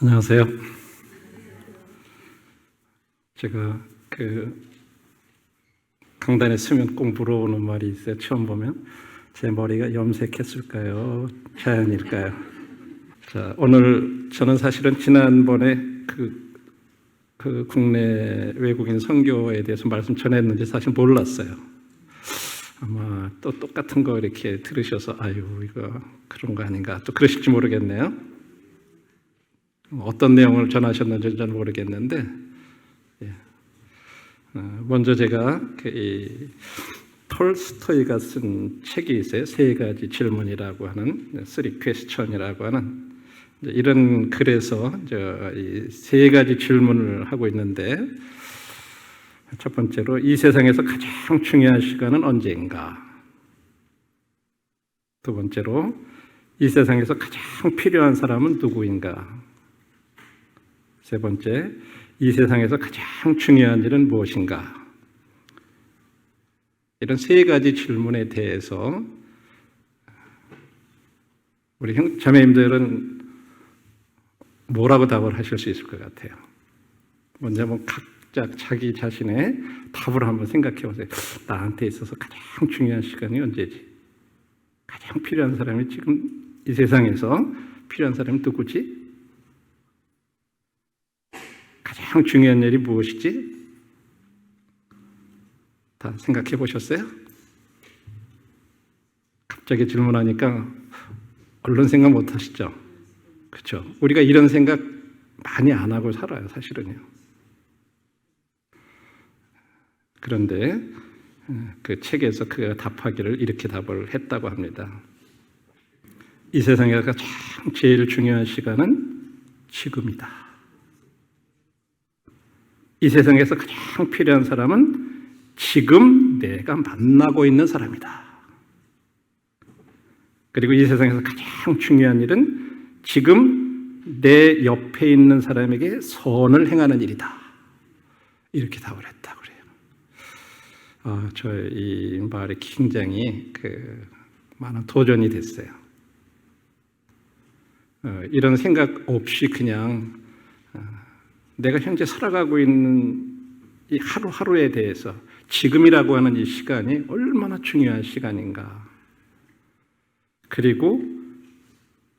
안녕하세요. 제가 강단에 서면 꼭 물어보는 말이 있어요. 처음 보면 제 머리가 염색했을까요? 자연일까요? 자, 오늘 저는 사실은 지난번에 국내 외국인 선교에 대해서 말씀 전했는지 사실 몰랐어요. 아마 또 똑같은 거 이렇게 들으셔서 아유 이거 그런 거 아닌가 또 그러실지 모르겠네요. 어떤 내용을 전하셨는지 잘 모르겠는데, 먼저 제가 톨스토이가 쓴 책이 있어요. 세 가지 질문이라고 하는, Three Question이라고 하는 이런 글에서 이 세 가지 질문을 하고 있는데, 첫 번째로 이 세상에서 가장 중요한 시간은 언제인가? 두 번째로 이 세상에서 가장 필요한 사람은 누구인가? 세 번째, 이 세상에서 가장 중요한 일은 무엇인가? 이런 세 가지 질문에 대해서 우리 자매님들은 뭐라고 답을 하실 수 있을 것 같아요? 먼저 한번 각자 자기 자신의 답을 한번 생각해 보세요. 나한테 있어서 가장 중요한 시간이 언제지? 가장 필요한 사람이 지금 이 세상에서 필요한 사람이 누구지? 가장 중요한 일이 무엇이지? 다 생각해 보셨어요? 갑자기 질문하니까 얼른 생각 못 하시죠? 그렇죠? 우리가 이런 생각 많이 안 하고 살아요, 사실은요. 그런데 그 책에서 그가 답하기를 이렇게 답을 했다고 합니다. 이 세상에 가장 제일 중요한 시간은 지금이다. 이 세상에서 가장 필요한 사람은 지금 내가 만나고 있는 사람이다. 그리고 이 세상에서 가장 중요한 일은 지금 내 옆에 있는 사람에게 선을 행하는 일이다. 이렇게 답을 했다고 그래요. 저 이 말이 굉장히 많은 도전이 됐어요. 이런 생각 없이 그냥 내가 현재 살아가고 있는 이 하루하루에 대해서 지금이라고 하는 이 시간이 얼마나 중요한 시간인가. 그리고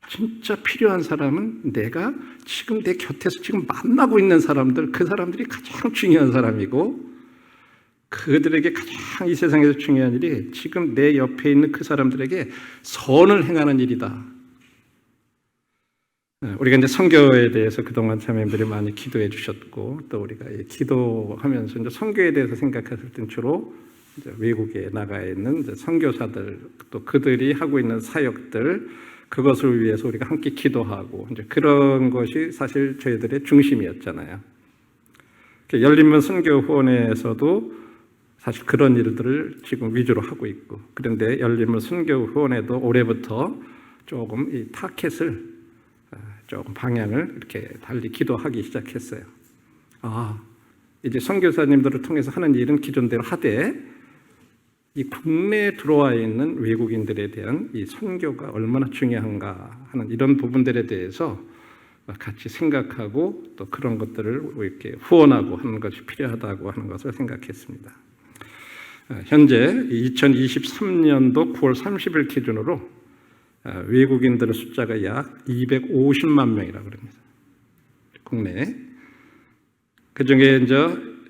진짜 필요한 사람은 내가 지금 내 곁에서 지금 만나고 있는 사람들, 그 사람들이 가장 중요한 사람이고 그들에게 가장 이 세상에서 중요한 일이 지금 내 옆에 있는 그 사람들에게 선을 행하는 일이다. 우리가 이제 선교에 대해서 그동안 자매님들이 많이 기도해 주셨고, 또 우리가 기도하면서 이제 선교에 대해서 생각했을 땐 주로 이제 외국에 나가 있는 이제 선교사들, 또 그들이 하고 있는 사역들, 그것을 위해서 우리가 함께 기도하고, 이제 그런 것이 사실 저희들의 중심이었잖아요. 열린문 선교 후원에서도 사실 그런 일들을 지금 위주로 하고 있고, 그런데 열린문 선교 후원에도 올해부터 조금 이 타켓을 조금 방향을 이렇게 달리 기도하기 시작했어요. 이제 선교사님들을 통해서 하는 일은 기존대로 하되 이 국내에 들어와 있는 외국인들에 대한 이 선교가 얼마나 중요한가 하는 이런 부분들에 대해서 같이 생각하고 또 그런 것들을 이렇게 후원하고 하는 것이 필요하다고 하는 것을 생각했습니다. 현재 2023년도 9월 30일 기준으로 외국인들의 숫자가 약 250만 명이라고 합니다. 국내에. 그 중에 이제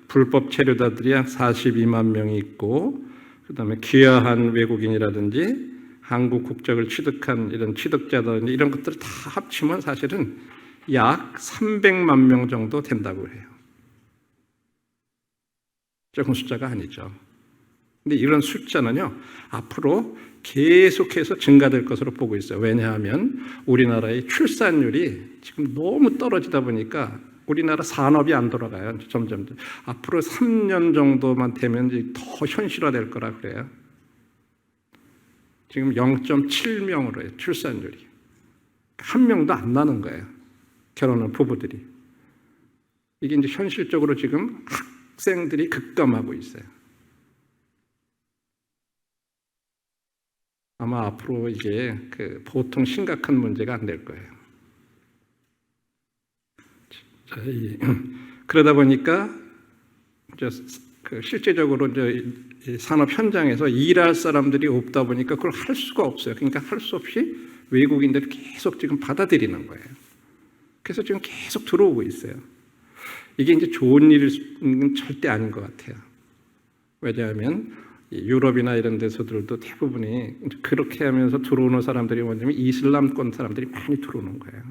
불법 체류자들이 약 42만 명이 있고, 그 다음에 귀화한 외국인이라든지 한국 국적을 취득한 이런 취득자들 이런 것들을 다 합치면 사실은 약 300만 명 정도 된다고 해요. 조금 숫자가 아니죠. 근데 이런 숫자는요, 앞으로 계속해서 증가될 것으로 보고 있어요. 왜냐하면 우리나라의 출산율이 지금 너무 떨어지다 보니까 우리나라 산업이 안 돌아가요. 점점. 앞으로 3년 정도만 되면 더 현실화될 거라 그래요. 지금 0.7명으로 해요, 출산율이. 한 명도 안 나는 거예요. 결혼한 부부들이. 이게 이제 현실적으로 지금 학생들이 급감하고 있어요. 아마 앞으로 이게 보통 심각한 문제가 안 될 거예요. 그러다 보니까 실제적으로 이 산업 현장에서 일할 사람들이 없다 보니까 그걸 할 수가 없어요. 그러니까 할 수 없이 외국인들이 계속 지금 받아들이는 거예요. 그래서 지금 계속 들어오고 있어요. 이게 이제 좋은 일은 절대 아닌 것 같아요. 왜냐하면 유럽이나 이런 데서들도 대부분이 그렇게 하면서 들어오는 사람들이 뭐냐면 이슬람권 사람들이 많이 들어오는 거예요.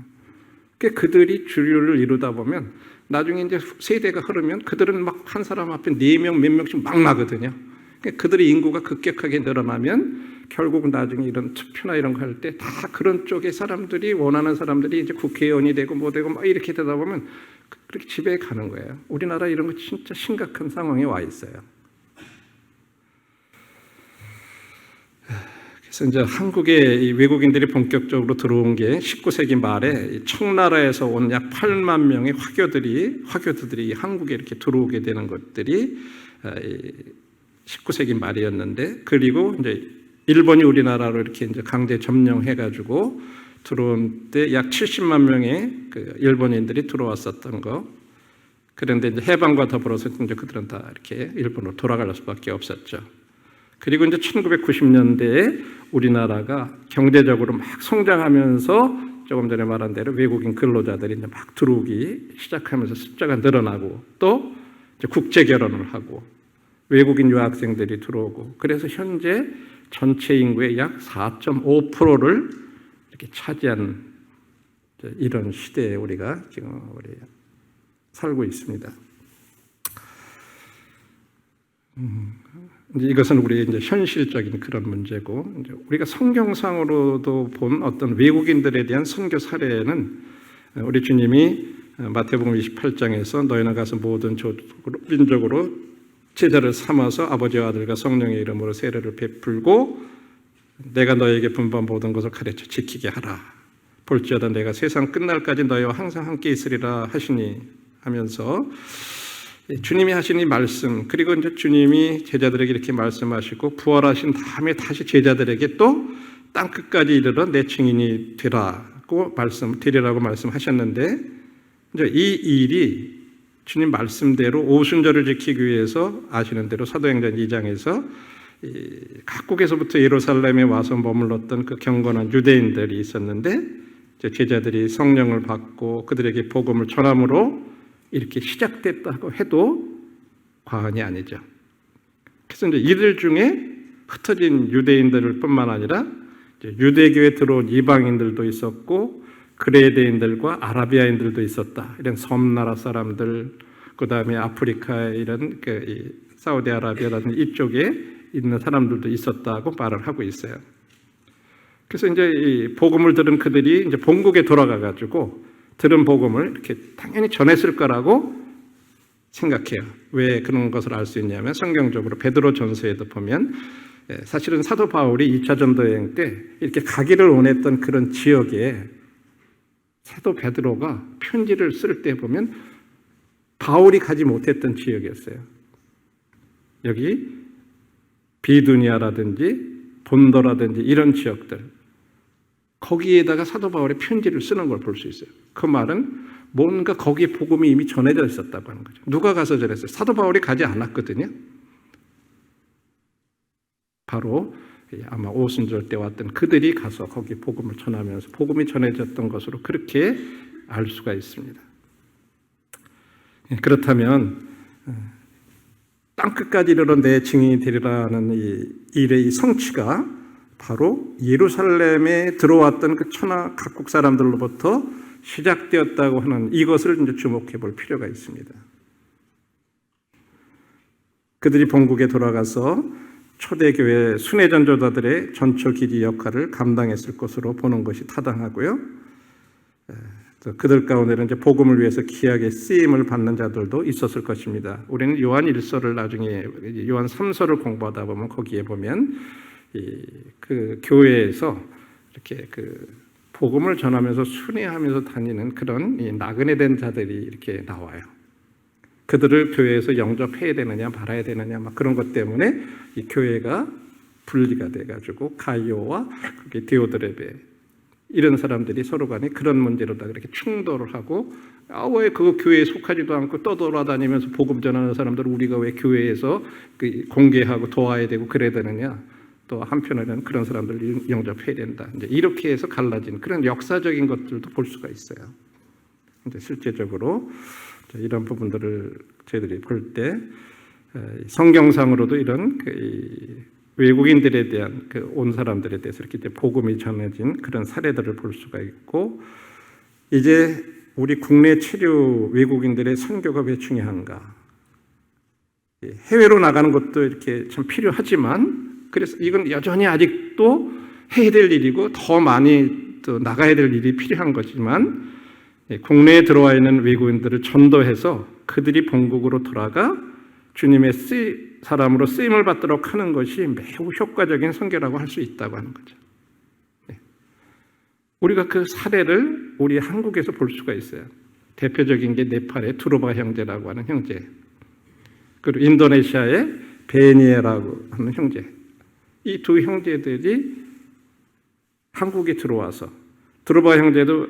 그들이 주류를 이루다 보면 나중에 이제 세대가 흐르면 그들은 막 한 사람 앞에 4명 몇 명씩 막 나거든요. 그들의 인구가 급격하게 늘어나면 결국 나중에 이런 투표나 이런 거 할 때 다 그런 쪽의 사람들이 원하는 사람들이 이제 국회의원이 되고 뭐 되고 막 이렇게 되다 보면 그렇게 지배해 가는 거예요. 우리나라 이런 거 진짜 심각한 상황에 와 있어요. 그래서 이제 한국에 이 외국인들이 본격적으로 들어온 게 19세기 말에 청나라에서 온 약 8만 명의 화교들이 한국에 이렇게 들어오게 되는 것들이 19세기 말이었는데, 그리고 이제 일본이 우리나라로 이렇게 이제 강제 점령해가지고 들어온 때 약 70만 명의 그 일본인들이 들어왔었던 거. 그런데 이제 해방과 더불어서 이제 그들은 다 이렇게 일본으로 돌아갈 수밖에 없었죠. 그리고 이제 1990년대에 우리나라가 경제적으로 막 성장하면서 조금 전에 말한 대로 외국인 근로자들이 이제 막 들어오기 시작하면서 숫자가 늘어나고 또 이제 국제 결혼을 하고 외국인 유학생들이 들어오고, 그래서 현재 전체 인구의 약 4.5%를 이렇게 차지한 이런 시대에 우리가 지금 살고 있습니다. 이제 이것은 우리의 이제 현실적인 그런 문제고, 이제 우리가 성경상으로도 본 어떤 외국인들에 대한 선교 사례는 우리 주님이 마태복음 28장에서 너희는 가서 모든 민족으로 제자를 삼아서 아버지와 아들과 성령의 이름으로 세례를 베풀고 내가 너에게 분부한 모든 것을 가르쳐 지키게 하라. 볼지어다 내가 세상 끝날까지 너희와 항상 함께 있으리라 하시니 하면서 주님이 하신 이 말씀, 그리고 이제 주님이 제자들에게 이렇게 말씀하시고 부활하신 다음에 다시 제자들에게 또 땅끝까지 이르러 내 증인이 되라고 드리라고 말씀하셨는데, 이제 이 일이 주님 말씀대로 오순절을 지키기 위해서 아시는 대로 사도행전 2장에서 각국에서부터 예루살렘에 와서 머물렀던 그 경건한 유대인들이 있었는데, 제자들이 성령을 받고 그들에게 복음을 전함으로 이렇게 시작됐다고 해도 과언이 아니죠. 그래서 이제 이들 중에 흩어진 유대인들 뿐만 아니라 유대교에 들어온 이방인들도 있었고 그레데인들과 아라비아인들도 있었다. 이런 섬나라 사람들, 그 다음에 아프리카 이런 사우디아라비아라는 이쪽에 있는 사람들도 있었다고 말을 하고 있어요. 그래서 이제 이 복음을 들은 그들이 이제 본국에 돌아가가지고 들은 복음을 이렇게 당연히 전했을 거라고 생각해요. 왜 그런 것을 알 수 있냐면 성경적으로 베드로전서에도 보면 사실은 사도 바울이 2차 전도 여행 때 이렇게 가기를 원했던 그런 지역에 사도 베드로가 편지를 쓸 때 보면 바울이 가지 못했던 지역이었어요. 여기 비두니아라든지 본도라든지 이런 지역들, 거기에다가 사도 바울의 편지를 쓰는 걸 볼 수 있어요. 그 말은 뭔가 거기에 복음이 이미 전해져 있었다고 하는 거죠. 누가 가서 전했어요? 사도 바울이 가지 않았거든요. 바로 아마 오순절 때 왔던 그들이 가서 거기 복음을 전하면서 복음이 전해졌던 것으로 그렇게 알 수가 있습니다. 그렇다면 땅끝까지 이르러 내 증인이 되리라는 이 일의 성취가 바로 예루살렘에 들어왔던 그 천하 각국 사람들로부터 시작되었다고 하는 이것을 이제 주목해 볼 필요가 있습니다. 그들이 본국에 돌아가서 초대교회 순회전도자들의 전초 기지 역할을 감당했을 것으로 보는 것이 타당하고요. 그들 가운데는 이제 복음을 위해서 귀하게 쓰임을 받는 자들도 있었을 것입니다. 우리는 요한 1서를 나중에 요한 3서를 공부하다 보면 거기에 보면 그 교회에서 이렇게 그 복음을 전하면서 순회하면서 다니는 그런 나그네 된 자들이 이렇게 나와요. 그들을 교회에서 영접해야 되느냐 말아야 되느냐 막 그런 것 때문에 이 교회가 분리가 돼가지고 가이오와 디오드레베 이런 사람들이 서로 간에 그런 문제로다 그렇게 충돌을 하고 왜 그 교회에 속하지도 않고 떠돌아다니면서 복음 전하는 사람들을 우리가 왜 교회에서 공개하고 도와야 되고 그래야 되느냐. 또 한편으로는 그런 사람들을 영접해야 된다. 이제 이렇게 해서 갈라진 그런 역사적인 것들도 볼 수가 있어요. 근데 실제적으로 이런 부분들을 저희들이 볼 때 성경상으로도 이런 외국인들에 대한 온 사람들에 대해서 이렇게 복음이 전해진 그런 사례들을 볼 수가 있고, 이제 우리 국내 체류 외국인들의 선교가 왜 중요한가? 해외로 나가는 것도 이렇게 참 필요하지만, 그래서 이건 여전히 아직도 해야 될 일이고 더 많이 또 나가야 될 일이 필요한 거지만, 국내에 들어와 있는 외국인들을 전도해서 그들이 본국으로 돌아가 주님의 사람으로 쓰임을 받도록 하는 것이 매우 효과적인 선교라고 할 수 있다고 하는 거죠. 우리가 그 사례를 우리 한국에서 볼 수가 있어요. 대표적인 게 네팔의 두루바 형제라고 하는 형제, 그리고 인도네시아의 베니에라고 하는 형제. 이 두 형제들이 한국에 들어와서, 두루바 형제도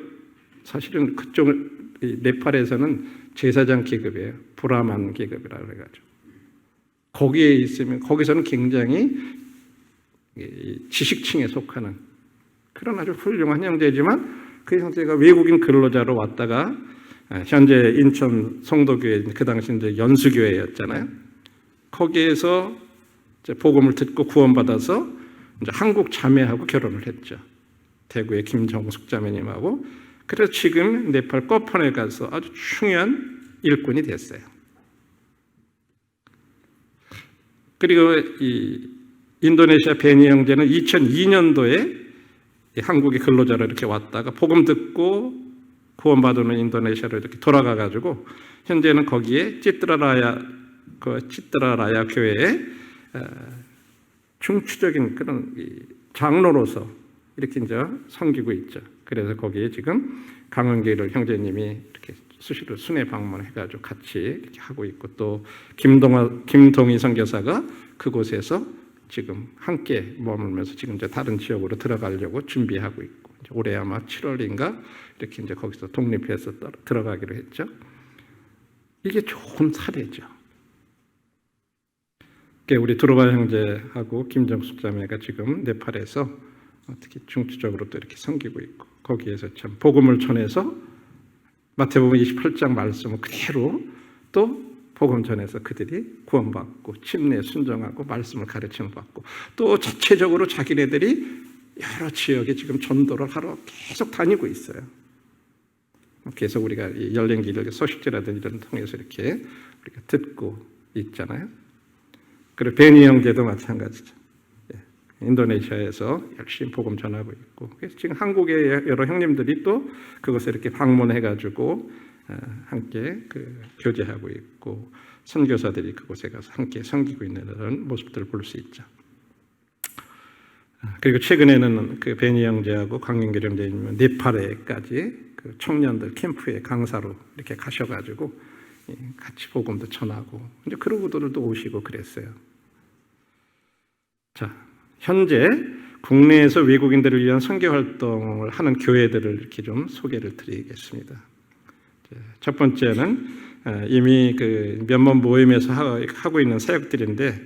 사실은 그쪽 네팔에서는 제사장 계급이에요. 브라만 계급이라고 해가지고 거기에 있으면 거기서는 굉장히 지식층에 속하는 그런 아주 훌륭한 형제지만, 그 형제가 외국인 근로자로 왔다가 현재 인천 성도교회, 그 당시 이제 연수교회였잖아요. 거기에서 이제 복음을 듣고 구원받아서 이제 한국 자매하고 결혼을 했죠. 대구의 김정숙 자매님하고. 그래서 지금 네팔 꺼폰에 가서 아주 중요한 일꾼이 됐어요. 그리고 이 인도네시아 베니 형제는 2002년도에 한국의 근로자로 이렇게 왔다가 복음 듣고 구원받으면 인도네시아로 이렇게 돌아가가지고 현재는 거기에 찌트라라야 교회에 중추적인 그런 장로로서 이렇게 이제 섬기고 있죠. 그래서 거기에 지금 강은길 형제님이 이렇게 수시로 순회 방문해가지고 같이 이렇게 하고 있고, 또 김동희 선교사가 그곳에서 지금 함께 머물면서 지금 이제 다른 지역으로 들어가려고 준비하고 있고, 올해 아마 7월인가 이렇게 이제 거기서 독립해서 들어가기로 했죠. 이게 좋은 사례죠. 우리 두루바 형제하고 김정숙 자매가 지금 네팔에서 어떻게 중추적으로 또 이렇게 섬기고 있고, 거기에서 참 복음을 전해서 마태복음 28장 말씀을 그대로 또 복음 전해서 그들이 구원받고 침례 순종하고 말씀을 가르침 받고, 또 자체적으로 자기네들이 여러 지역에 지금 전도를 하러 계속 다니고 있어요. 계속 우리가 열린 길 소식지라든지 이런 통해서 이렇게 우리가 듣고 있잖아요. 그리고 베니 형제도 마찬가지죠. 인도네시아에서 열심히 복음 전하고 있고, 그래서 지금 한국의 여러 형님들이 또 그것에 이렇게 방문해가지고 함께 교제하고 있고, 선교사들이 그곳에 가서 함께 섬기고 있는 그런 모습들을 볼 수 있죠. 그리고 최근에는 그 베니 형제하고 강민길 형제님은 네팔에까지 그 청년들 캠프에 강사로 이렇게 가셔가지고 같이 복음도 전하고, 이제 그런 분들도 오시고 그랬어요. 자, 현재 국내에서 외국인들을 위한 선교 활동을 하는 교회들을 이렇게 좀 소개를 드리겠습니다. 첫 번째는 이미 그 몇몇 모임에서 하고 있는 사역들인데,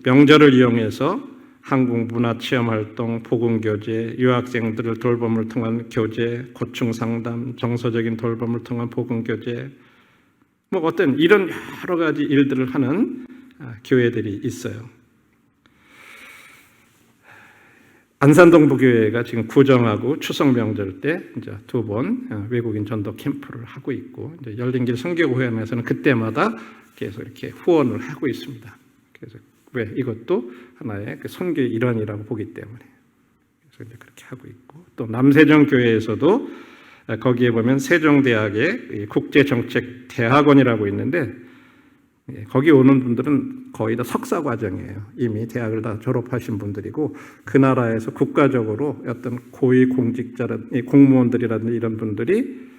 명절을 이용해서 한국 문화 체험 활동, 복음 교제, 유학생들을 돌봄을 통한 교제, 고충 상담, 정서적인 돌봄을 통한 복음 교제, 뭐 어떤 이런 여러 가지 일들을 하는 교회들이 있어요. 안산동부교회가 지금 구정하고 추석 명절 때 이제 2번 외국인 전도 캠프를 하고 있고, 이제 열린길 선교회원에서는 그때마다 계속 이렇게 후원을 하고 있습니다. 그래서 왜 이것도 하나의 그 선교의 일환이라고 보기 때문에 그래서 이제 그렇게 하고 있고, 또 남세종교회에서도 거기에 보면 세종대학의 국제정책대학원이라고 있는데, 거기 오는 분들은 거의 다 석사 과정이에요. 이미 대학을 다 졸업하신 분들이고, 그 나라에서 국가적으로 어떤 고위 공직자라든지 공무원들이라든지 이런 분들이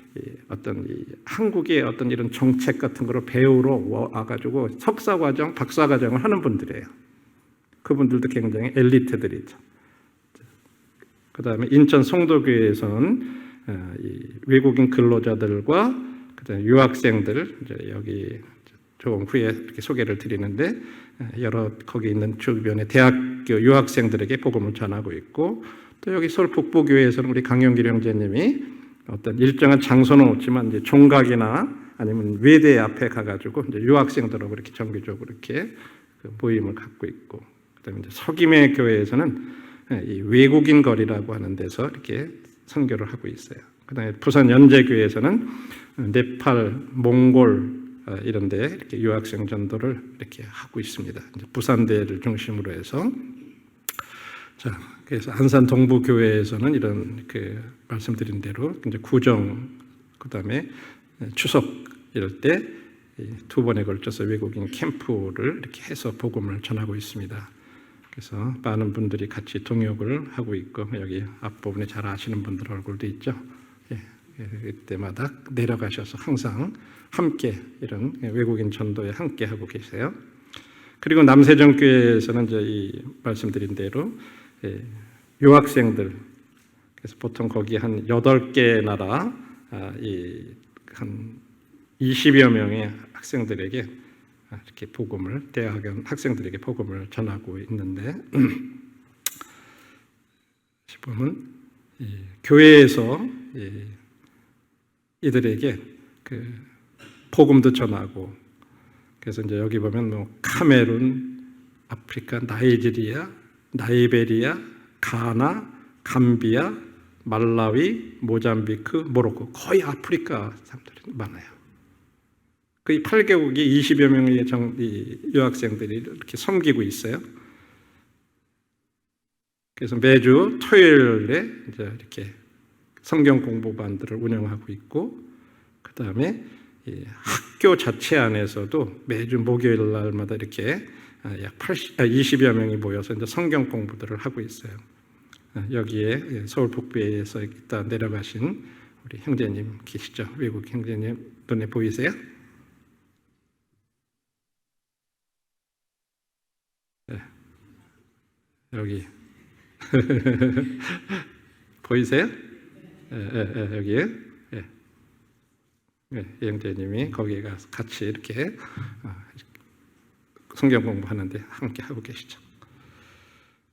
어떤 한국의 어떤 이런 정책 같은 거를 배우러 와가지고 석사 과정, 박사 과정을 하는 분들이에요. 그분들도 굉장히 엘리트들이죠. 그다음에 인천 송도교회에서는 이 외국인 근로자들과 그다음에 유학생들, 이제 여기 조금 후에 이렇게 소개를 드리는데 여러 거기 있는 주변의 대학교 유학생들에게 복음을 전하고 있고, 또 여기 서울 북부교회에서는 우리 강영길 형제님이 어떤 일정한 장소는 없지만 이제 종각이나 아니면 외대 앞에 가가지고 이제 유학생들하고 이렇게 정기적으로 이렇게 그 모임을 갖고 있고, 그다음에 이제 서김의 교회에서는 이 외국인 거리라고 하는 데서 이렇게 선교를 하고 있어요. 그다음에 부산 연제교회에서는 네팔, 몽골 이런데 이렇게 유학생 전도를 이렇게 하고 있습니다. 이제 부산대를 중심으로 해서. 자, 그래서 안산 동부교회에서는 이런 그 말씀드린 대로 이제 구정, 그다음에 추석 이럴 때 두 번에 걸쳐서 외국인 캠프를 이렇게 해서 복음을 전하고 있습니다. 그래서 많은 분들이 같이 동역을 하고 있고, 여기 앞부분에 잘 아시는 분들 얼굴도 있죠. 이때마다 내려가셔서 항상 함께 이런 외국인 전도에 함께 하고 계세요. 그리고 남세정교회에서는 이제 이 말씀드린 대로 유학생들, 그래서 보통 거기 한 8개 나라 한 20여 명의 학생들에게 이렇게 복음을, 대학원 학생들에게 복음을 전하고 있는데, 보면 교회에서 이들에게 그 복음도 전하고, 그래서 이제 여기 보면 뭐 카메룬, 아프리카, 나이지리아, 나이베리아, 가나, 감비아, 말라위, 모잠비크, 모로코, 거의 아프리카 사람들이 많아요. 거의 8개국이 20여 명의 유학생들이 이렇게 섬기고 있어요. 그래서 매주 토요일에 이제 이렇게 성경 공부반들을 운영하고 있고, 그 다음에 학교 자체 안에서도 매주 목요일 날마다 이렇게 약 20여 명이 모여서 이제 성경 공부들을 하고 있어요. 여기에 서울 북부에서 있다 내려가신 우리 형제님 계시죠? 외국 형제님 눈에 보이세요? 네. 여기 보이세요? 여기에 형제님이 거기에 가서 같이 이렇게 성경 공부하는데 함께 하고 계시죠.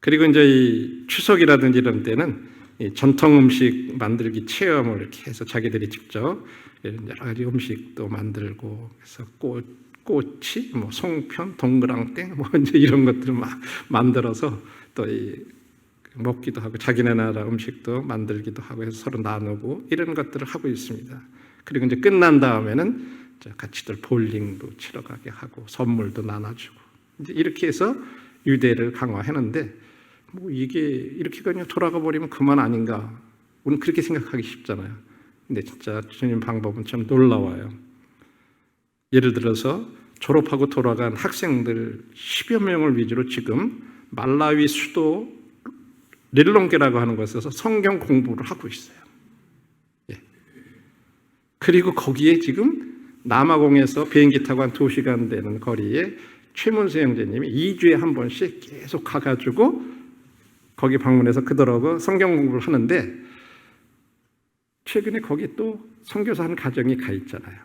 그리고 이제 이 추석이라든지 이런 때는 이 전통 음식 만들기 체험을 이렇게 해서 자기들이 직접 여러 가지 음식도 만들고, 그래서 꼬치, 뭐 송편, 동그랑땡, 뭐 이제 이런 것들을 막 만들어서 또 먹기도 하고, 자기네 나라 음식도 만들기도 하고 해서 서로 나누고 이런 것들을 하고 있습니다. 그리고 이제 끝난 다음에는 같이들 볼링도 치러 가게 하고 선물도 나눠주고, 이제 이렇게 해서 유대를 강화했는데, 뭐 이게 이렇게 그냥 돌아가 버리면 그만 아닌가? 우리는 그렇게 생각하기 쉽잖아요. 근데 진짜 주님 방법은 참 놀라워요. 예를 들어서 졸업하고 돌아간 학생들 10여 명을 위주로 지금 말라위 수도 릴롱게라고 하는 곳에서 성경 공부를 하고 있어요. 그리고 거기에 지금 남아공에서 비행기 타고 한 2시간 되는 거리에 최문수 형제님이 2주에 한 번씩 계속 가가지고 거기 방문해서 그들하고 성경 공부를 하는데, 최근에 거기 또 선교사 한 가정이 가 있잖아요.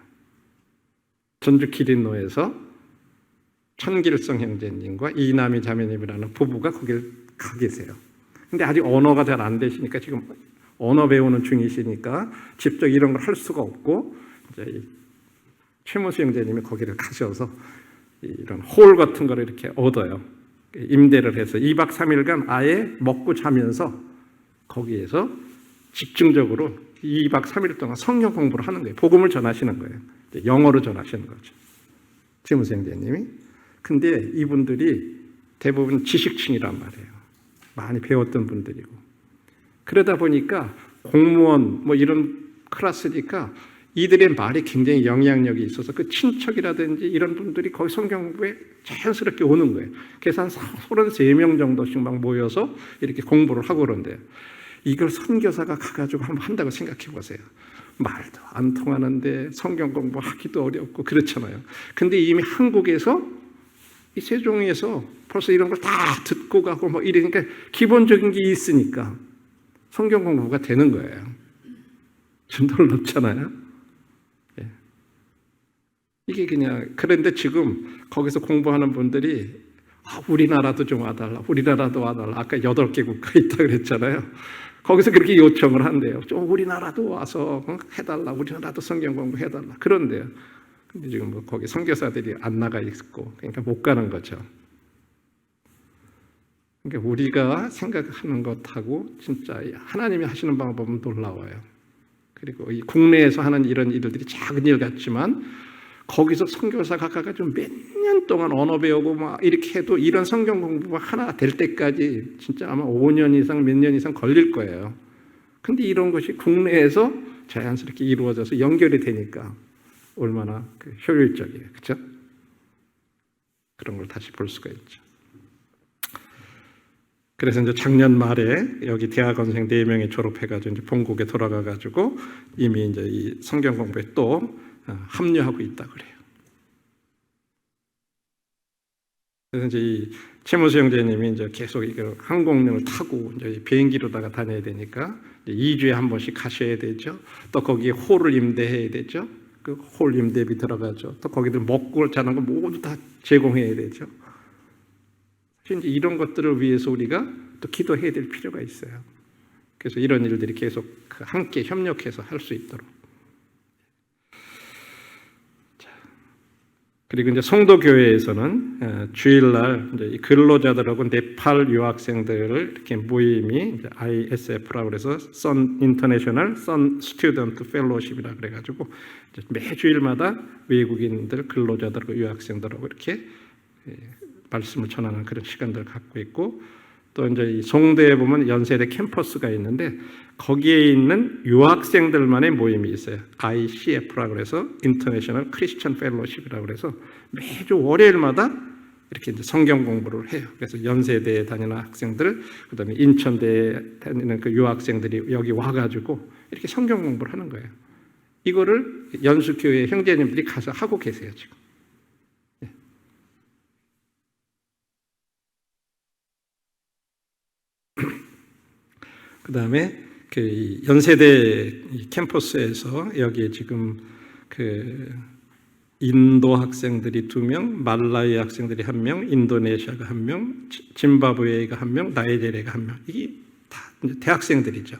전주 기린로에서 천길성 형제님과 이남희 자매님이라는 부부가 거길 가 계세요. 근데 아직 언어가 잘 안 되시니까, 지금 언어 배우는 중이시니까 직접 이런 걸 할 수가 없고, 이제 최문수 형제님이 거기를 가셔서 이런 홀 같은 거를 이렇게 얻어요. 임대를 해서 2박 3일간 아예 먹고 자면서 거기에서 집중적으로 2박 3일 동안 성경 공부를 하는 거예요. 복음을 전하시는 거예요. 영어로 전하시는 거죠, 최문수 형제님이. 근데 이분들이 대부분 지식층이란 말이에요. 많이 배웠던 분들이고. 그러다 보니까 공무원 뭐 이런 클래스니까 이들의 말이 굉장히 영향력이 있어서 그 친척이라든지 이런 분들이 거기 성경 공부에 자연스럽게 오는 거예요. 그래서 한 33명 정도씩 막 모여서 이렇게 공부를 하고 그런데요. 이걸 선교사가 가가지고 한번 한다고 생각해 보세요. 말도 안 통하는데 성경 공부하기도 어렵고 그렇잖아요. 근데 이미 한국에서 이 세종에서 벌써 이런 걸 다 듣고 가고 뭐 이러니까 기본적인 게 있으니까 성경 공부가 되는 거예요. 좀 놀랍잖아요. 예. 이게 그냥 그런데 지금 거기서 공부하는 분들이 우리나라도 좀 와달라. 우리나라도 와달라. 아까 8개 국가 있다 그랬잖아요. 거기서 그렇게 요청을 한대요. 좀 우리나라도 와서 해달라. 우리나라도 성경 공부해달라. 그런데요. 근데 지금 뭐 거기 선교사들이 안 나가 있고 그러니까 못 가는 거죠. 그러니까 우리가 생각하는 것하고 진짜 하나님이 하시는 방법은 놀라워요. 그리고 이 국내에서 하는 이런 일들이 작은 일 같지만 거기서 선교사 각각가 좀 몇 년 동안 언어 배우고 막 이렇게 해도 이런 성경 공부가 하나 될 때까지 진짜 아마 5년 이상 몇 년 이상 걸릴 거예요. 근데 이런 것이 국내에서 자연스럽게 이루어져서 연결이 되니까 얼마나 효율적이에요. 그렇죠? 그런 걸 다시 볼 수가 있죠. 그래서 이제 작년 말에 여기 대학원생 4명이 졸업해가지고 이제 본국에 돌아가가지고 이미 이제 이 성경 공부에 또 합류하고 있다 그래요. 그래서 이제 이 최무수 형제님이 이제 계속 이거 항공을 타고 이제 비행기로다가 다녀야 되니까 2주에 한 번씩 가셔야 되죠. 또 거기에 홀을 임대해야 되죠. 그 홀 임대비 들어가죠. 또 거기들 먹고 자는 거 모두 다 제공해야 되죠. 이제 이런 것들을 위해서 우리가 또 기도해야 될 필요가 있어요. 그래서 이런 일들이 계속 함께 협력해서 할 수 있도록. 그리고 이제 성도 교회에서는 주일날 이제 근로자들하고 네팔 유학생들을 이렇게 모임이 이제 ISF라고 그래서 Sun International Sun Student Fellowship이라 그래가지고 매주일마다 외국인들 근로자들하고 유학생들하고 이렇게 말씀을 전하는 그런 시간들을 갖고 있고 또 이제 이 송도에 보면 연세대 캠퍼스가 있는데 거기에 있는 유학생들만의 모임이 있어요. ICF라고 해서 International Christian Fellowship이라고 그래서 매주 월요일마다 이렇게 이제 성경 공부를 해요. 그래서 연세대에 다니는 학생들, 그다음에 인천대에 다니는 그 유학생들이 여기 와가지고 이렇게 성경 공부를 하는 거예요. 이거를 연수교회 형제님들이 가서 하고 계세요 지금. 그 다음에 그 연세대 캠퍼스에서 여기에 지금 그 인도 학생들이 2명, 말라위 학생들이 1명, 인도네시아가 1명, 짐바브웨가 1명, 나이제리아가 1명. 이게 다 대학생들이죠.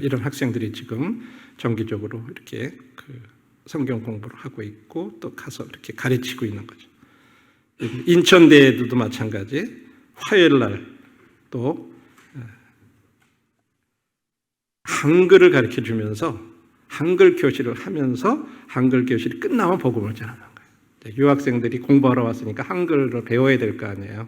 이런 학생들이 지금 정기적으로 이렇게 그 성경 공부를 하고 있고 또 가서 이렇게 가르치고 있는 거죠. 인천대에도 마찬가지. 화요일 날 또 한글을 가르쳐 주면서 한글 교실을 하면서 한글 교실이 끝나면 복음을 전하는 거예요. 유학생들이 공부하러 왔으니까 한글을 배워야 될 거 아니에요.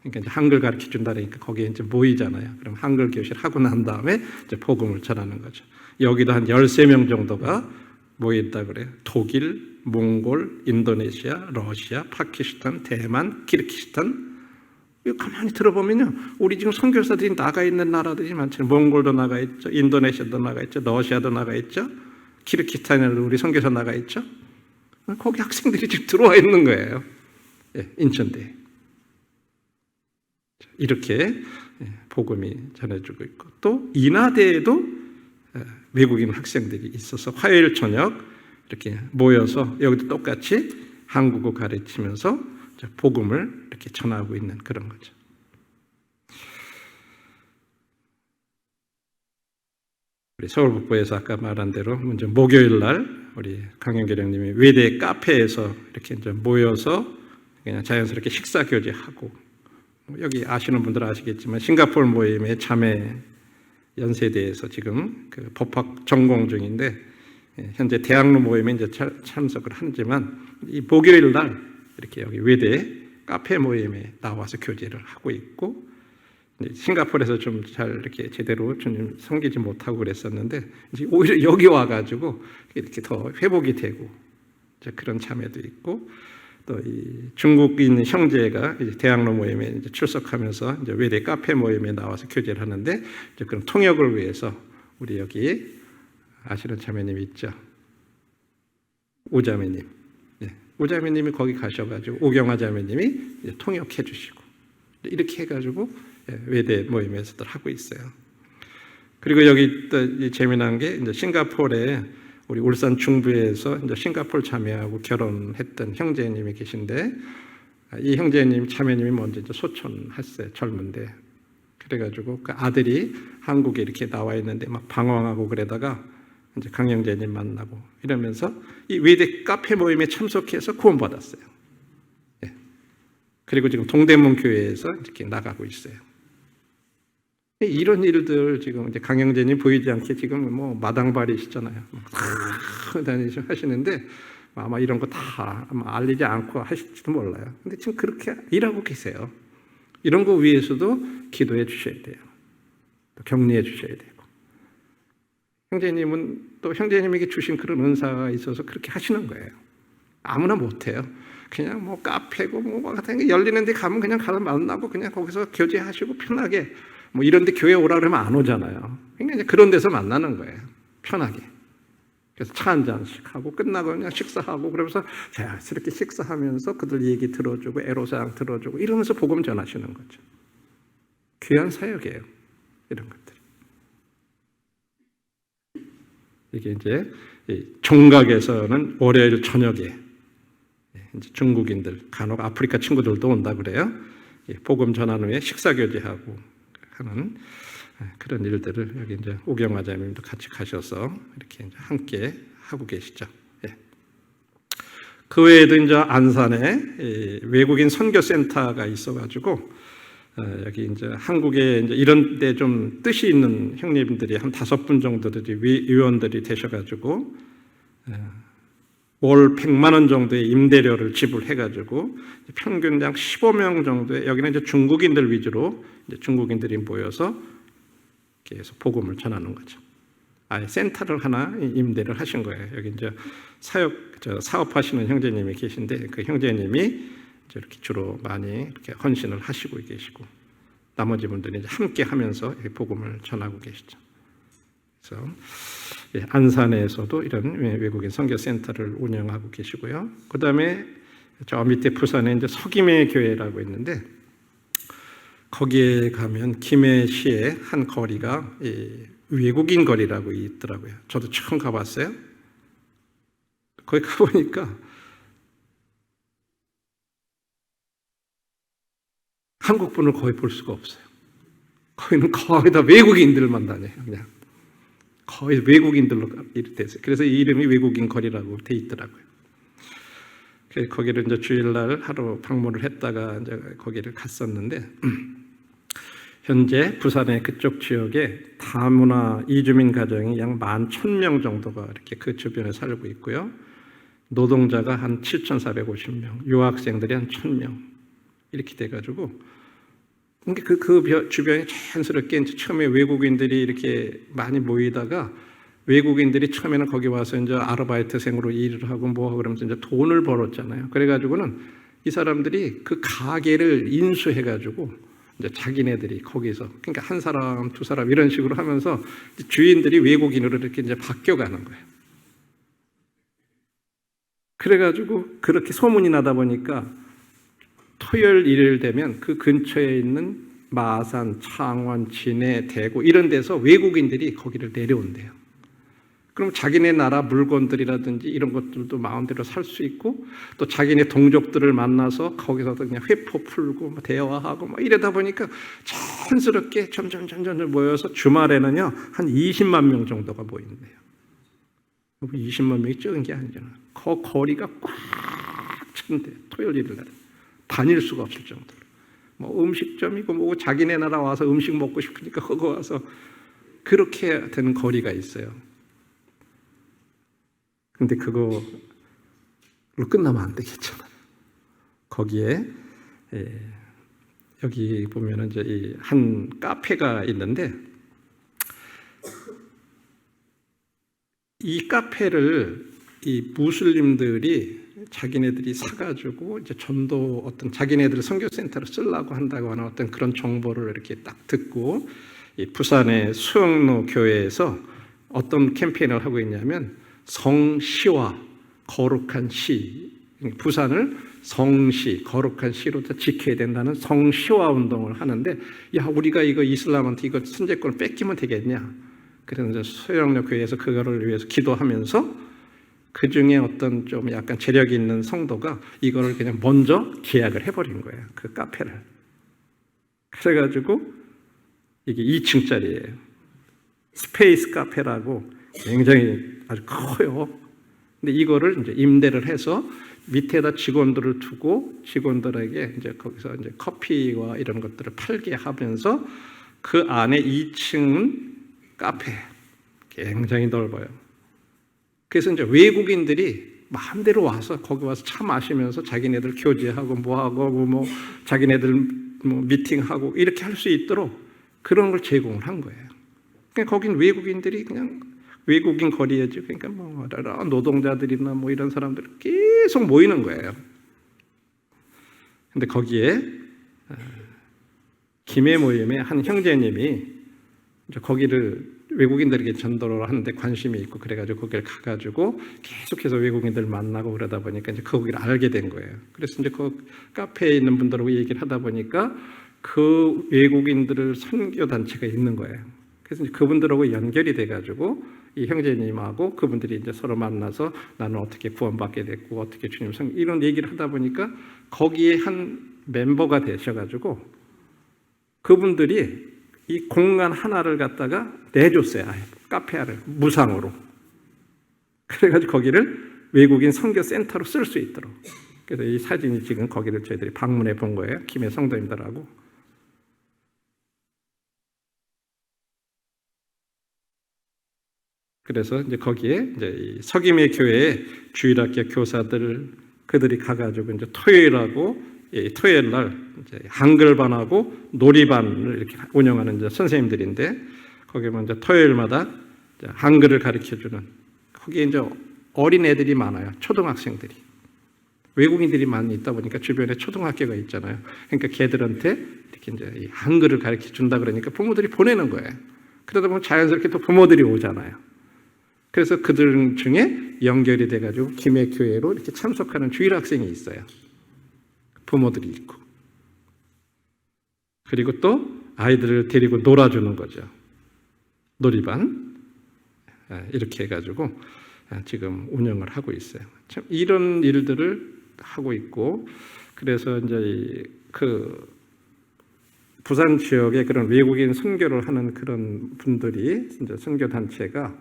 그러니까 이제 한글 가르쳐 준다니까 거기에 이제 모이잖아요. 그럼 한글 교실 하고 난 다음에 이제 복음을 전하는 거죠. 여기도 한 13명 정도가 모였다 그래요. 독일, 몽골, 인도네시아, 러시아, 파키스탄, 대만, 키르기스탄. 가만히 들어보면요, 우리 지금 선교사들이 나가 있는 나라들이 많잖아요. 몽골도 나가 있죠, 인도네시아도 나가 있죠, 러시아도 나가 있죠, 키르기스탄에도 우리 선교사 나가 있죠. 거기 학생들이 지금 들어와 있는 거예요. 인천대. 이렇게 복음이 전해주고 있고 또 인하대에도 외국인 학생들이 있어서 화요일 저녁 이렇게 모여서 여기도 똑같이 한국어 가르치면서 복음을 이렇게 전하고 있는 그런 거죠. 우리 서울북부에서 아까 말한 대로 먼저 목요일 날 우리 강영계령님이 외대 카페에서 이렇게 이제 모여서 그냥 자연스럽게 식사 교제하고 여기 아시는 분들은 아시겠지만 싱가포르 모임의 자매 연세대에서 지금 그 법학 전공 중인데 현재 대학로 모임에 이제 참석을 하지만 이 목요일 날 이렇게 여기 외대 카페 모임에 나와서 교제를 하고 있고 싱가포르에서 좀 잘 이렇게 제대로 주님 섬기지 못하고 그랬었는데 이제 오히려 여기 와가지고 이렇게 더 회복이 되고 이제 그런 참여도 있고 또 이 중국인 형제가 이제 대학로 모임에 이제 출석하면서 이제 외대 카페 모임에 나와서 교제를 하는데 이제 그런 통역을 위해서 우리 여기 아시는 자매님 있죠, 오자매님. 오자매님이 거기 가셔가지고 오경화 자매님이 통역해 주시고 이렇게 해가지고 외대 모임에서들 하고 있어요. 그리고 여기 또 재미난 게 이제 싱가포르에 우리 울산 중부에서 이제 싱가포르 자매하고 결혼했던 형제님이 계신데, 이 형제님 자매님이 먼저 이제 소천했어요. 젊은데. 그래가지고 그 아들이 한국에 이렇게 나와 있는데 막 방황하고 그러다가 이제 강 형제님 만나고 이러면서 이 외대 카페 모임에 참석해서 구원받았어요. 예. 그리고 지금 동대문 교회에서 이렇게 나가고 있어요. 이런 일들 지금 이제 강 형제님 보이지 않게 지금 뭐 마당발이시잖아요. 다니시 하시는데 아마 이런 거 다 알리지 않고 하실지도 몰라요. 근데 지금 그렇게 일하고 계세요. 이런 거 위해서도 기도해 주셔야 돼요. 또 격려해 주셔야 되고. 형제님은 또 형제님에게 주신 그런 은사가 있어서 그렇게 하시는 거예요. 아무나 못해요. 그냥 뭐 카페고 뭐 같은 게 열리는 데 가면 그냥 가서 만나고 그냥 거기서 교제하시고 편하게 뭐 이런 데 교회 오라 그러면 안 오잖아요. 그러니까 이제 그런 데서 만나는 거예요. 편하게. 그래서 차 한 잔씩 하고 끝나고 그냥 식사하고 그러면서 자연스럽게 식사하면서 그들 얘기 들어주고 애로사항 들어주고 이러면서 복음 전하시는 거죠. 귀한 사역이에요. 이런 것들이. 이게 이제 종각에서는 월요일 저녁에 이제 중국인들 간혹 아프리카 친구들도 온다 그래요. 복음 전한 후에 식사 교제하고 하는 그런 일들을 여기 이제 오경화자님도 같이 가셔서 이렇게 이제 함께 하고 계시죠. 예. 그 외에도 이제 안산에 외국인 선교센터가 있어가지고 여기 이제 한국에 이제 이런 데 좀 뜻이 있는 형님들이 한 5분 정도들이 위원들이 되셔가지고 월 100만 원 정도의 임대료를 지불해가지고 평균 약 15명 정도의 여기는 이제 중국인들 위주로 이제 중국인들이 모여서 계속 복음을 전하는 거죠. 아예 센터를 하나 임대를 하신 거예요. 여기 이제 사업하시는 형제님이 계신데 그 형제님이 이렇게 주로 많이 이렇게 헌신을 하시고 계시고 나머지 분들이 이제 함께 하면서 복음을 전하고 계시죠. 그래서 안산에서도 이런 외국인 선교센터를 운영하고 계시고요. 그 다음에 저 밑에 부산에 이제 서김의 교회라고 있는데 거기에 가면 김해시의 한 거리가 외국인 거리라고 있더라고요. 저도 처음 가봤어요. 거기 가보니까 한국 분을 거의 볼 수가 없어요. 거기는 거의 다 외국인들만 다녀요. 그냥 거의 외국인들로 이렇게 됐어요. 그래서 이 이름이 외국인 거리라고 돼 있더라고요. 그래서 거기를 이제 주일날 하루 방문을 했다가 이제 거기를 갔었는데 현재 부산의 그쪽 지역에 다문화 이주민 가정이 약 11,000명 정도가 이렇게 그 주변에 살고 있고요. 노동자가 한 7,450명, 유학생들이 한 1,000명 이렇게 돼가지고 그 주변에 자연스럽게 이제 처음에 외국인들이 이렇게 많이 모이다가 외국인들이 처음에는 거기 와서 이제 아르바이트생으로 일을 하고 뭐 하고 그러면서 이제 돈을 벌었잖아요. 그래가지고는 이 사람들이 그 가게를 인수해가지고 이제 자기네들이 거기서 그러니까 한 사람, 두 사람 이런 식으로 하면서 주인들이 외국인으로 이렇게 이제 바뀌어가는 거예요. 그래가지고 그렇게 소문이 나다 보니까 토요일, 일요일 되면 그 근처에 있는 마산, 창원, 진해, 대구 이런 데서 외국인들이 거기를 내려온대요. 그럼 자기네 나라 물건들이라든지 이런 것들도 마음대로 살 수 있고 또 자기네 동족들을 만나서 거기서도 그냥 회포 풀고 대화하고 이러다 보니까 자연스럽게 점점 모여서 주말에는요 한 20만 명 정도가 모인대요. 20만 명이 적은 게 아니잖아요. 그 거리가 꽉 찬대요. 토요일 일날 다닐 수가 없을 정도로. 뭐 음식점이고 뭐고 자기네 나라 와서 음식 먹고 싶으니까 거기 와서 그렇게 되는 거리가 있어요. 근데 그걸로 끝나면 안 되겠잖아요. 거기에 여기 보면은 이제 이 한 카페가 있는데 이 카페를 이 무슬림들이 자기네들이 사가지고 이제 전도 어떤 자기네들 선교센터로 쓰려고 한다고 하는 어떤 그런 정보를 이렇게 딱 듣고 이 부산의 수영로 교회에서 어떤 캠페인을 하고 있냐면 성시와 거룩한 시, 부산을 성시, 거룩한 시로 지켜야 된다는 성시와 운동을 하는데 야 우리가 이거 이슬람한테 이거 선제권을 뺏기면 되겠냐 그래서 이제 소영력 교회에서 그거를 위해서 기도하면서 그 중에 어떤 좀 약간 재력이 있는 성도가 이거를 그냥 먼저 계약을 해버린 거예요. 그 카페를. 그래가지고 이게 2층짜리예요. 스페이스 카페라고 굉장히 아주 커요. 근데 이거를 이제 임대를 해서 밑에다 직원들을 두고 직원들에게 이제 거기서 이제 커피와 이런 것들을 팔게 하면서 그 안에 2층은 카페 굉장히 넓어요. 그래서 이제 외국인들이 마음대로 와서 거기 와서 차 마시면서 자기네들 교제하고 뭐하고 뭐 자기네들 뭐 미팅하고 이렇게 할 수 있도록 그런 걸 제공을 한 거예요. 그러니까 거긴 외국인들이 그냥 외국인 거리에지 그러니까 뭐 노동자들이나 뭐 이런 사람들 계속 모이는 거예요. 근데 거기에 김해 모임의 한 형제님이 이제 거기를 외국인들에게 전도를 하는데 관심이 있고 그래가지고 거기를 가가지고 계속해서 외국인들 만나고 그러다 보니까 이제 거기를 알게 된 거예요. 그래서 이제 그 카페에 있는 분들하고 얘기를 하다 보니까 그 외국인들을 선교 단체가 있는 거예요. 그래서 이제 그분들하고 연결이 돼가지고 이 형제님하고 그분들이 이제 서로 만나서 나는 어떻게 구원받게 됐고 어떻게 주님 이런 얘기를 하다 보니까 거기에 한 멤버가 되셔가지고 그분들이 이 공간 하나를 갖다가 내줬어요. 카페를 무상으로. 그래가지고 거기를 외국인 선교 센터로 쓸 수 있도록. 그래서 이 사진이 지금 거기를 저희들이 방문해 본 거예요. 김해 성도님들하고. 그래서 이제 거기에 이제 이 석임의 교회의 주일학교 교사들 그들이 가가지고 이제 토요일하고 토요일 날 이제 한글반하고 놀이반을 이렇게 운영하는 이제 선생님들인데 거기에 먼저 토요일마다 이제 한글을 가르쳐 주는 거기에 이제 어린 애들이 많아요. 초등학생들이 외국인들이 많이 있다 보니까 주변에 초등학교가 있잖아요. 그러니까 걔들한테 이렇게 이제 이 한글을 가르쳐 준다 그러니까 부모들이 보내는 거예요. 그러다 보면 자연스럽게 또 부모들이 오잖아요. 그래서 그들 중에 연결이 돼가지고 김해 교회로 이렇게 참석하는 주일 학생이 있어요. 부모들이 있고. 그리고 또 아이들을 데리고 놀아주는 거죠. 놀이반. 이렇게 해가지고 지금 운영을 하고 있어요. 참 이런 일들을 하고 있고, 그래서 이제 그 부산 지역에 그런 외국인 선교를 하는 그런 분들이 이제 선교 단체가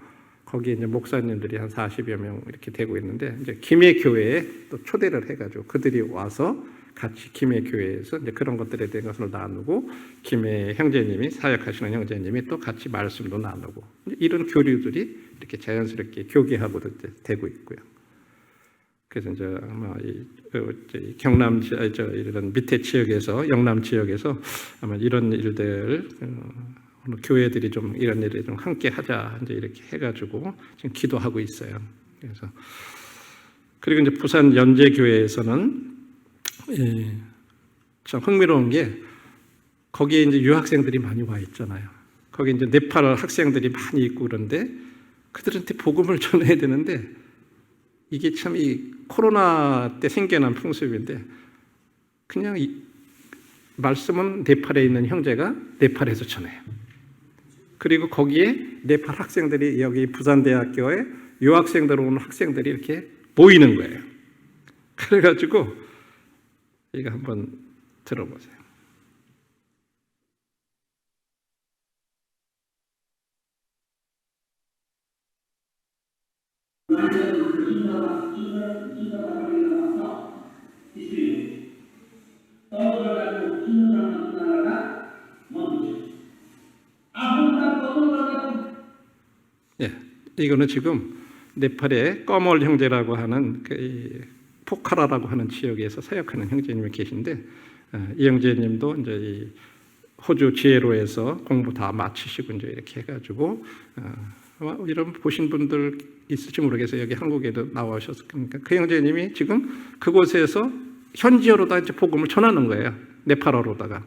거기에 이제 목사님들이 한 40여 명 이렇게 되고 있는데 이제 김해 교회에 또 초대를 해가지고 그들이 와서 같이 김해 교회에서 이제 그런 것들에 대한 것을 나누고 김해 형제님이 사역하시는 형제님이 또 같이 말씀도 나누고 이런 교류들이 이렇게 자연스럽게 교계하고 되고 있고요. 그래서 이제 아마 이 경남 이런 밑에 지역에서 영남 지역에서 아마 이런 일들 교회들이 좀 이런 일에 좀 함께 하자 이제 이렇게 해가지고 지금 기도하고 있어요. 그래서 그리고 이제 부산 연제교회에서는 참 흥미로운 게 거기에 이제 유학생들이 많이 와 있잖아요. 거기 이제 네팔 학생들이 많이 있고 그런데 그들한테 복음을 전해야 되는데 이게 참 이 코로나 때 생겨난 풍습인데 그냥 이 말씀은 네팔에 있는 형제가 네팔에서 전해요. 그리고 거기에 네팔 학생들이 여기 부산대학교에 유학생들 오는 학생들이 이렇게 모이는 거예요. 그래가지고 이거 한번 들어보세요. 예, 이거는 지금 네팔의 꺼멀 형제라고 하는 그 포카라라고 하는 지역에서 사역하는 형제님이 계신데 이 형제님도 이제 이 호주 지혜로에서 공부 다 마치시고 이제 이렇게 해가지고 이런 보신 분들 있을지 모르겠어요. 여기 한국에도 나와오셨으니까 그 형제님이 지금 그곳에서 현지어로다 이제 복음을 전하는 거예요. 네팔어로다가.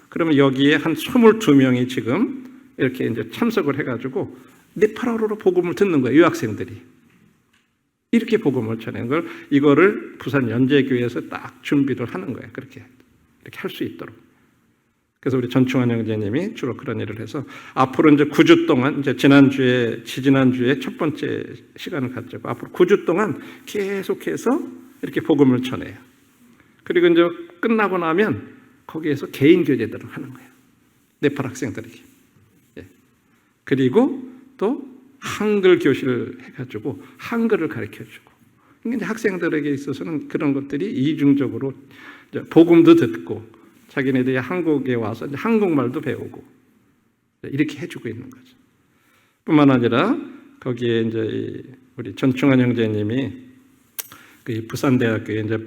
그러면 여기에 한 22명이 지금 이렇게 이제 참석을 해가지고 네팔어로 복음을 듣는 거예요. 유학생들이. 이렇게 복음을 전하는 걸 이거를 부산 연제교회에서 딱 준비를 하는 거예요. 그렇게 이렇게 할 수 있도록. 그래서 우리 전충환 형제님이 주로 그런 일을 해서 앞으로 이제 9주 동안 이제 지난주에 첫 번째 시간을 갖자고 앞으로 9주 동안 계속해서 이렇게 복음을 전해요. 그리고 이제 끝나고 나면 거기에서 개인 교제들을 하는 거예요. 네팔 학생들에게. 예. 그리고 또 한글 교실을 해가지고 한글을 가르쳐주고. 그러니까 이제 학생들에게 있어서는 그런 것들이 이중적으로 복음도 듣고 자기네들이 한국에 와서 이제 한국말도 배우고 이렇게 해주고 있는 거죠. 뿐만 아니라 거기에 이제 우리 전충환 형제님이 그 부산대학교의 이제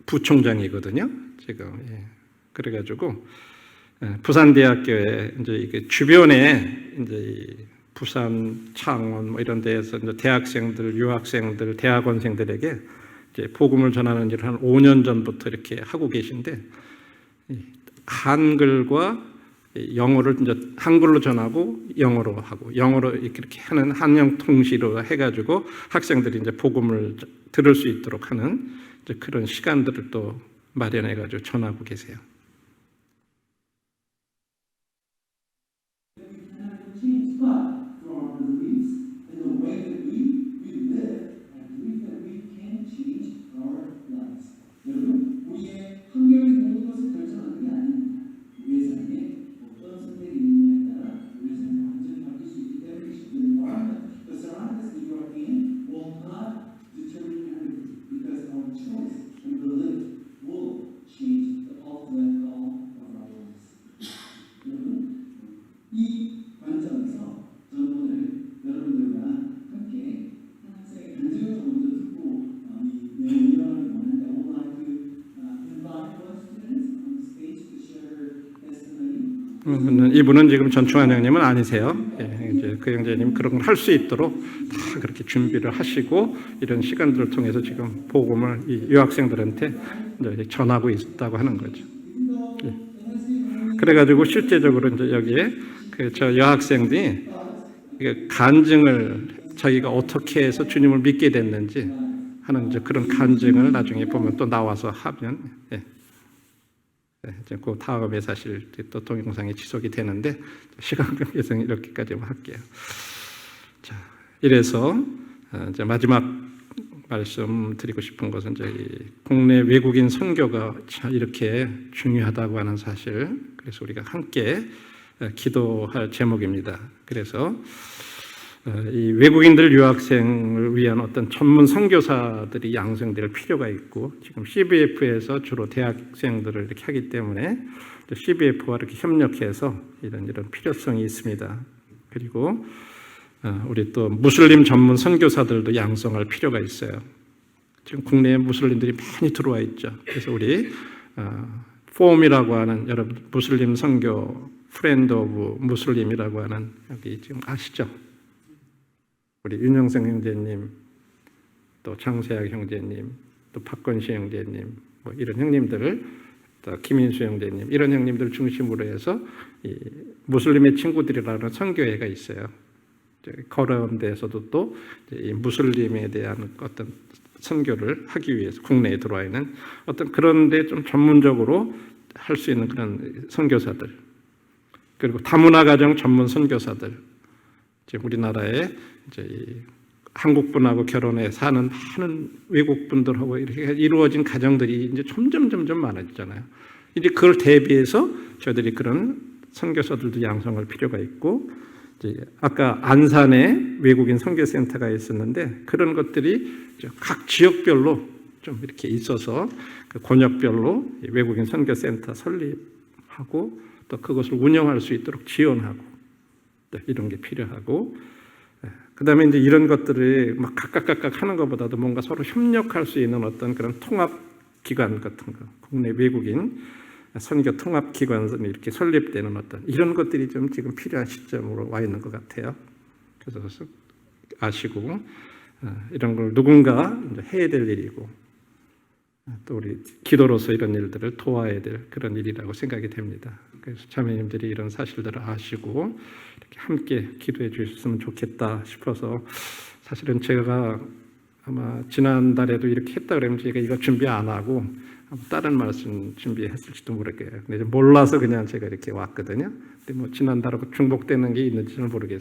부총장이거든요. 지금 그래가지고 부산대학교에 이제 이게 주변에 이제 부산, 창원 뭐 이런 데에서 이제 대학생들, 유학생들, 대학원생들에게 이제 복음을 전하는 일을 한 5년 전부터 이렇게 하고 계신데. 한글과 영어를 이제 한글로 전하고 영어로 하고 영어로 이렇게 하는 한영 통시로 해가지고 학생들이 이제 복음을 들을 수 있도록 하는 이제 그런 시간들을 또 마련해가지고 전하고 계세요. 환경이 모든 것을 결정하는 게 아닙니다. 우리의 삶에 어떤 선택이 있느냐에 따라 우리의 삶이 완전히 바뀔 수 있기 때문에 the surroundings that you are in will not determine everything because our choice and belief will change the ultimate goal of our lives. 여러분, 이 관점에서 저는 오늘 여러분들과 함께 한 학생의 간증을 좀 먼저 듣고 이 내용을 이어가기 원하는데 I would like to 이분은 지금 전충환 형님은 아니세요. 예, 이제 그 형제님 그런 걸 할 수 있도록 다 그렇게 준비를 하시고 이런 시간들을 통해서 지금 복음을 이 유학생들한테 이제 전하고 있다고 하는 거죠. 예. 그래가지고 실제적으로 이제 여기에 그 저 여학생들이 간증을 자기가 어떻게 해서 주님을 믿게 됐는지 하는 이제 그런 간증을 나중에 보면 또 나와서 하면. 예. 이제 그 다음에 사실 또 동영상이 지속이 되는데 시간 관계상 이렇게까지만 할게요. 자, 이래서 이제 마지막 말씀드리고 싶은 것은 이제 국내 외국인 선교가 이렇게 중요하다고 하는 사실. 그래서 우리가 함께 기도할 제목입니다. 그래서 이 외국인들 유학생을 위한 어떤 전문 선교사들이 양성될 필요가 있고 지금 CBF에서 주로 대학생들을 이렇게 하기 때문에 CBF와 이렇게 협력해서 이런 필요성이 있습니다. 그리고 우리 또 무슬림 전문 선교사들도 양성할 필요가 있어요. 지금 국내에 무슬림들이 많이 들어와 있죠. 그래서 우리 폼이라고 하는 여러분 무슬림 선교 프렌드 오브 무슬림이라고 하는 여기 지금 아시죠? 우리 윤영생 형제님, 또 장세학 형제님, 또 박건시 형제님, 뭐 이런 형님들, 또 김인수 형제님, 이런 형님들 중심으로 해서 이 무슬림의 친구들이라는 선교회가 있어요. 그런 데에서도 또 이 무슬림에 대한 어떤 선교를 하기 위해서 국내에 들어와 있는 어떤 그런 데 좀 전문적으로 할 수 있는 그런 선교사들, 그리고 다문화 가정 전문 선교사들, 지금 우리나라에 이제 한국 분하고 결혼해 사는 많은 외국 분들하고 이렇게 이루어진 가정들이 이제 점점 많아지잖아요. 이제 그걸 대비해서 저희들이 그런 선교사들도 양성할 필요가 있고, 이제 아까 안산에 외국인 선교센터가 있었는데 그런 것들이 각 지역별로 좀 이렇게 있어서 그 권역별로 외국인 선교센터 설립하고 또 그것을 운영할 수 있도록 지원하고 이런 게 필요하고, 그 다음에 이제 이런 것들을 막 각각 하는 것보다도 뭔가 서로 협력할 수 있는 어떤 그런 통합기관 같은 거, 국내 외국인 선교 통합기관이 이렇게 설립되는 어떤 이런 것들이 좀 지금 필요한 시점으로 와 있는 것 같아요. 그래서 아시고 이런 걸 누군가 이제 해야 될 일이고 또 우리 기도로서 이런 일들을 도와야 될 그런 일이라고 생각이 됩니다. 그래서 자매님들이 이런 사실들을 아시고 이렇게 함께 기도해 주셨으면 좋겠다 싶어서, 사실은 제가 아마 지난달에도 이렇게 했다 그러면 제가 이거 준비 안 하고 다른 말씀 준비했을지도 모르겠어요. 근데 몰라서 그냥 제가 이렇게 왔거든요. 근데 뭐 지난달하고 중복되는 게 있는지는 모르겠어요.